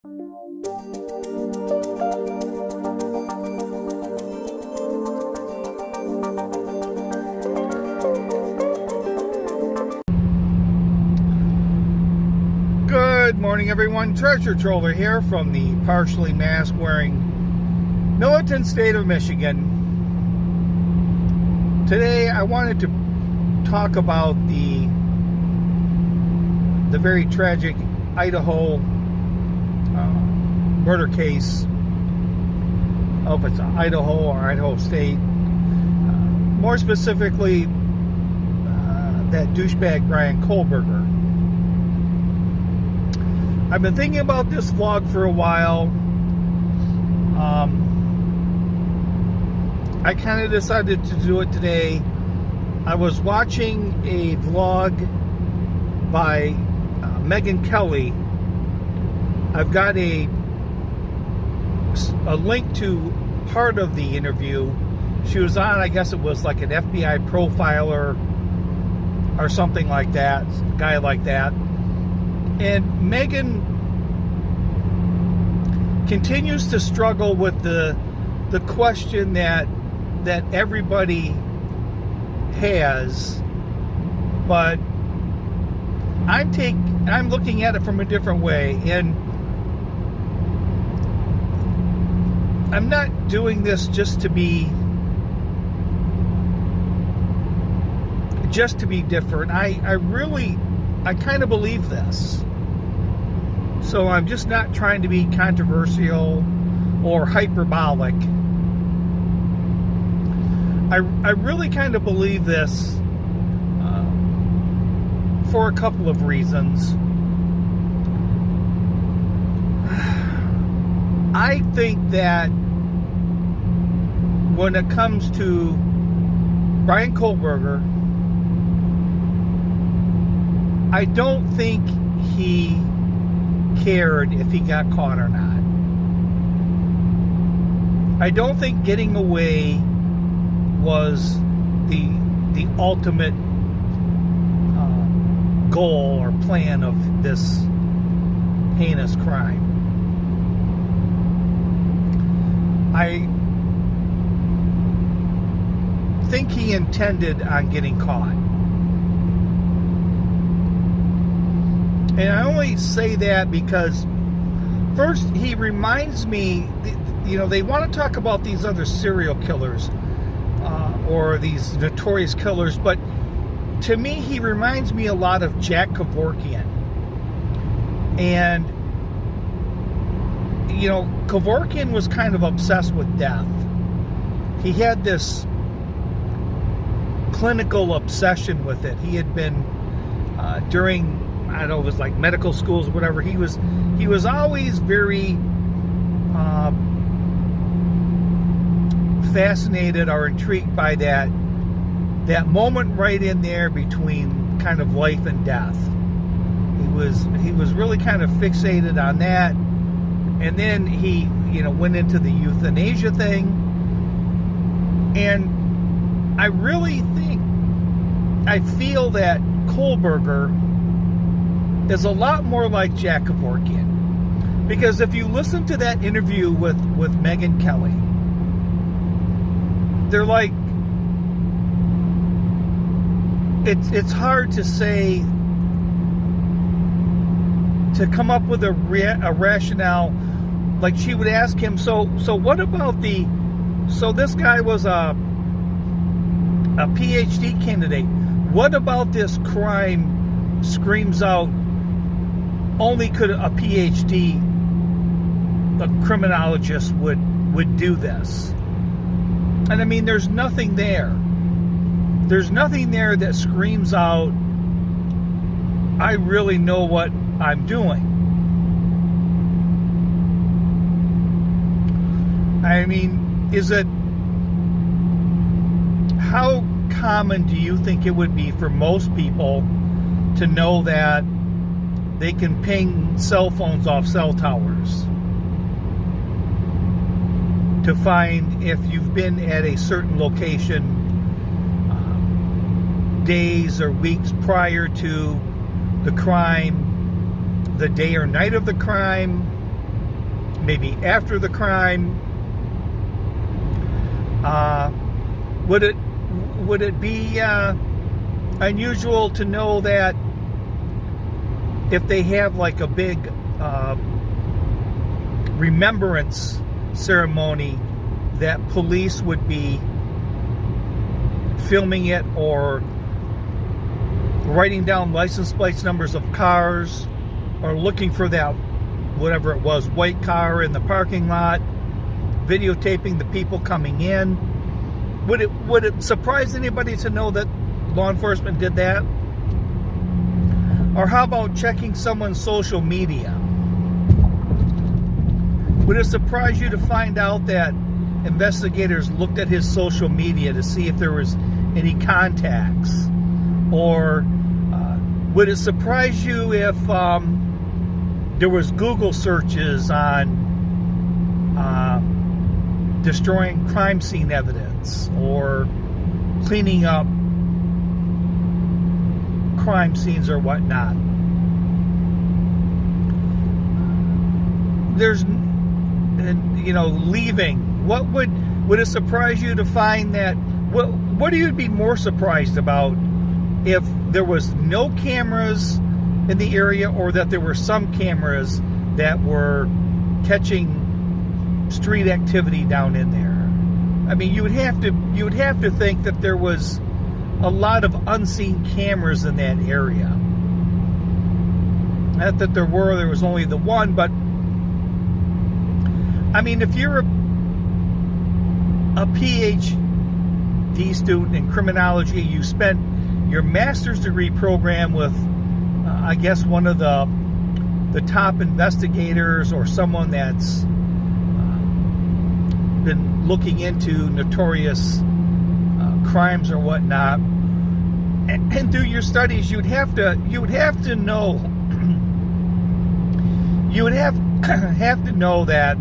Good morning, everyone. Treasure Troller here from the partially mask-wearing militant state of Michigan. Today, I wanted to talk about the very tragic Idaho murder case. I don't know if it's Idaho or Idaho State. More specifically, that douchebag Brian Kohberger. I've been thinking about this vlog for a while. I kind of decided to do it today. I was watching a vlog by Megan Kelly. I've got a link to part of the interview. She was on, I guess it was like an FBI profiler or something like that, a guy like that. And Megan continues to struggle with the question that everybody has, but I'm looking at it from a different way, and I'm not doing this just to be different. I kind of believe this. So I'm just not trying to be controversial or hyperbolic. I really kind of believe this for a couple of reasons. I think that when it comes to Brian Kohberger, I don't think he cared if he got caught or not. I don't think getting away was the ultimate goal or plan of this heinous crime. I think he intended on getting caught. And I only say that because, first, he reminds me, they want to talk about these other serial killers or these notorious killers, but to me, he reminds me a lot of Jack Kevorkian. And, Kevorkian was kind of obsessed with death. He had this clinical obsession with it. He had been, during, I don't know, it was like medical schools or whatever, he was always very fascinated or intrigued by that moment right in there between kind of life and death. He was really kind of fixated on that, and then he went into the euthanasia thing. And I feel that Kohberger is a lot more like Jack Kevorkian, because if you listen to that interview with Megan Kelly, they're like, it's hard to say, to come up with a rationale. Like, she would ask him, so what about so this guy was a PhD candidate, what about this crime screams out only could a PhD, a criminologist would do this? And I mean, there's nothing there. There's nothing there that screams out, I really know what I'm doing. I mean, how common do you think it would be for most people to know that they can ping cell phones off cell towers to find if you've been at a certain location days or weeks prior to the crime, the day or night of the crime, maybe after the crime? Would it be unusual to know that if they have like a big remembrance ceremony, that police would be filming it or writing down license plate numbers of cars, or looking for that, whatever it was, white car in the parking lot, videotaping the people coming in? Would it surprise anybody to know that law enforcement did that? Or how about checking someone's social media? Would it surprise you to find out that investigators looked at his social media to see if there was any contacts? Or would it surprise you if there was Google searches on destroying crime scene evidence or cleaning up crime scenes or whatnot? There's, leaving. What would it surprise you to find that? What do you be more surprised about, if there was no cameras in the area, or that there were some cameras that were catching street activity down in there? I mean, you would have to think that there was a lot of unseen cameras in that area. Not that there was only the one, but I mean, if you're a PhD student in criminology, you spent your master's degree program with, I guess, one of the top investigators, or someone that's been looking into notorious crimes or whatnot, and through your studies, you would have to know have to know that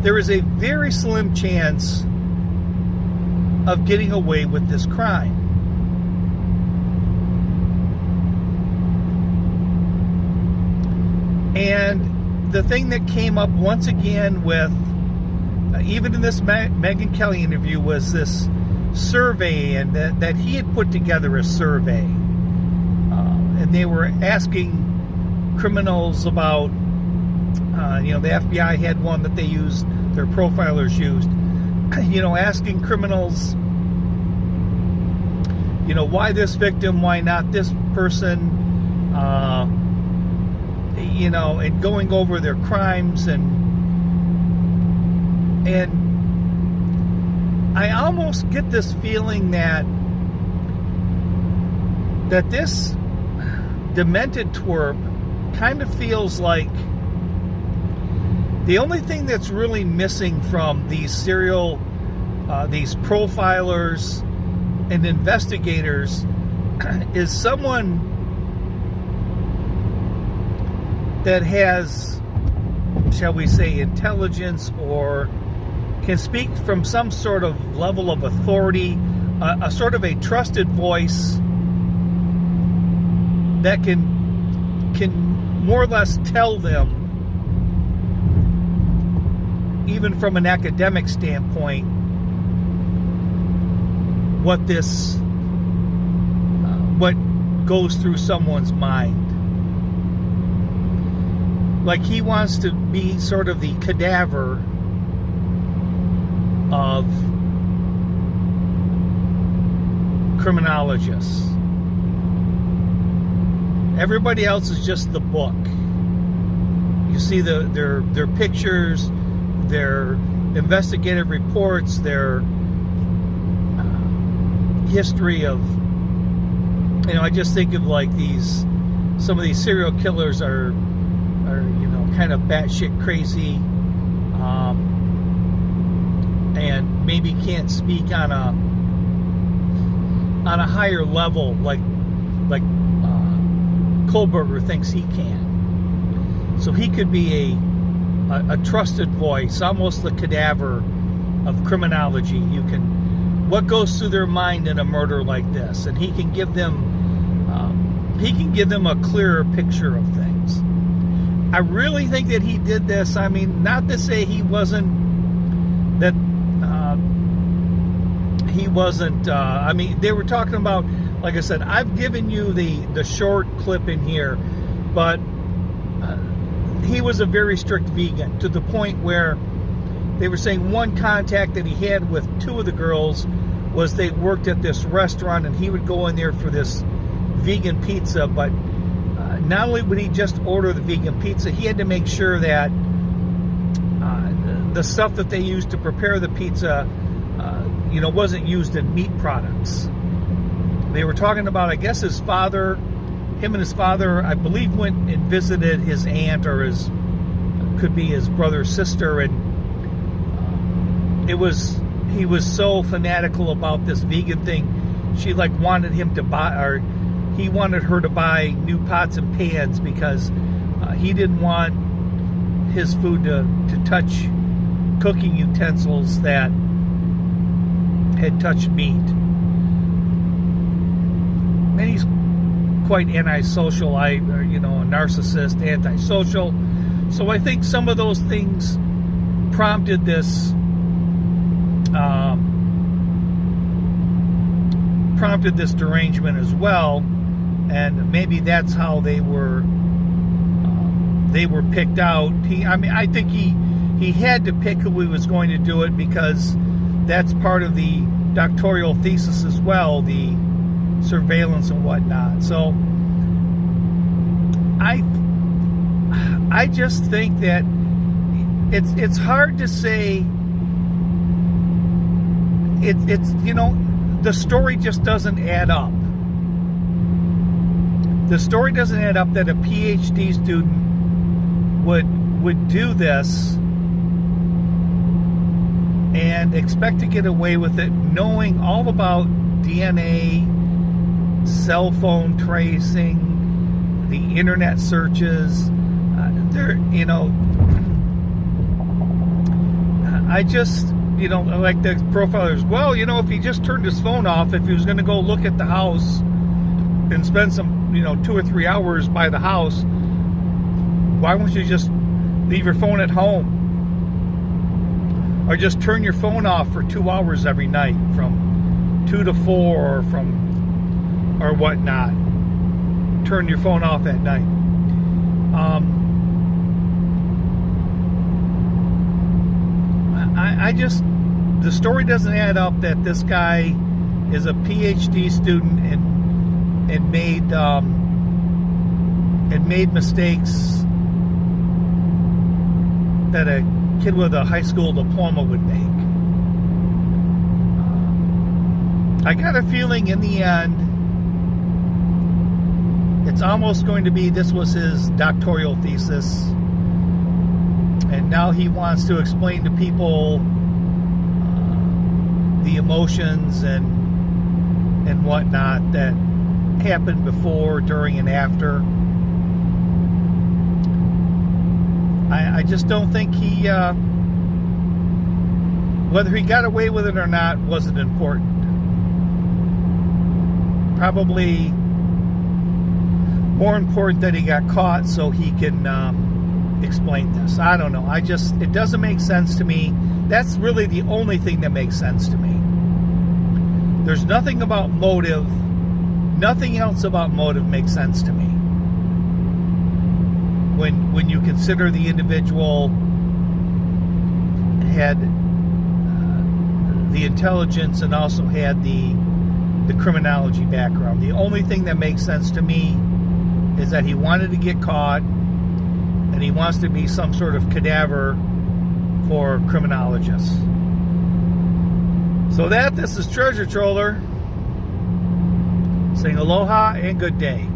there is a very slim chance of getting away with this crime. And the thing that came up once again with, even in this Megyn Kelly interview, was this survey, and that he had put together a survey. And they were asking criminals about, the FBI had one that they used, their profilers used, asking criminals, why this victim, why not this person, and going over their crimes, and I almost get this feeling that this demented twerp kind of feels like the only thing that's really missing from these these profilers and investigators is someone that has, shall we say, intelligence, or can speak from some sort of level of authority, a sort of a trusted voice that can more or less tell them, even from an academic standpoint, what goes through someone's mind. Like, he wants to be sort of the cadaver of criminologists. Everybody else is just the book. You see their pictures, their investigative reports, their history of, I just think of like some of these serial killers are kind of batshit crazy, and maybe can't speak on a higher level like Kohberger thinks he can. So he could be a trusted voice, almost the cadaver of criminology. What goes through their mind in a murder like this, and he can give them a clearer picture of things. I really think that he did this. I mean, not to say he wasn't, that he wasn't, I mean, they were talking about, like I said, I've given you the short clip in here, but he was a very strict vegan, to the point where they were saying one contact that he had with two of the girls was they worked at this restaurant, and he would go in there for this vegan pizza, but not only would he just order the vegan pizza, he had to make sure that the stuff that they used to prepare the pizza, wasn't used in meat products. They were talking about, I guess, him and his father, I believe, went and visited his aunt, or could be his brother's sister, and he was so fanatical about this vegan thing. She wanted him to buy, or he wanted her to buy new pots and pans, because he didn't want his food to touch cooking utensils that had touched meat. And he's quite antisocial, a narcissist, antisocial. So I think some of those things prompted this derangement as well, and maybe that's how they were picked out. I think he had to pick who he was going to do it, because that's part of the doctoral thesis as well, the surveillance and whatnot. So I just think that it's hard to say. It's the story just doesn't add up. The story doesn't add up that a PhD student would do this and expect to get away with it, knowing all about DNA, cell phone tracing, the internet searches. I just, like the profilers, well, if he just turned his phone off, if he was going to go look at the house and spend some, 2 or 3 hours by the house, why won't you just leave your phone at home? Or just turn your phone off for 2 hours every night, from 2 to 4, or whatnot. Turn your phone off at night. The story doesn't add up that this guy is a PhD student and made mistakes that a kid with a high school diploma would make. I got a feeling in the end, it's almost going to be this was his doctoral thesis, and now he wants to explain to people the emotions and whatnot that happened before, during, and after. I just don't think whether he got away with it or not wasn't important. Probably more important that he got caught so he can explain this. I don't know. It doesn't make sense to me. That's really the only thing that makes sense to me. There's nothing about motive. Nothing else about motive makes sense to me. When you consider the individual had the intelligence and also had the criminology background. The only thing that makes sense to me is that he wanted to get caught, and he wants to be some sort of cadaver for criminologists. So this is Treasure Troller saying aloha and good day.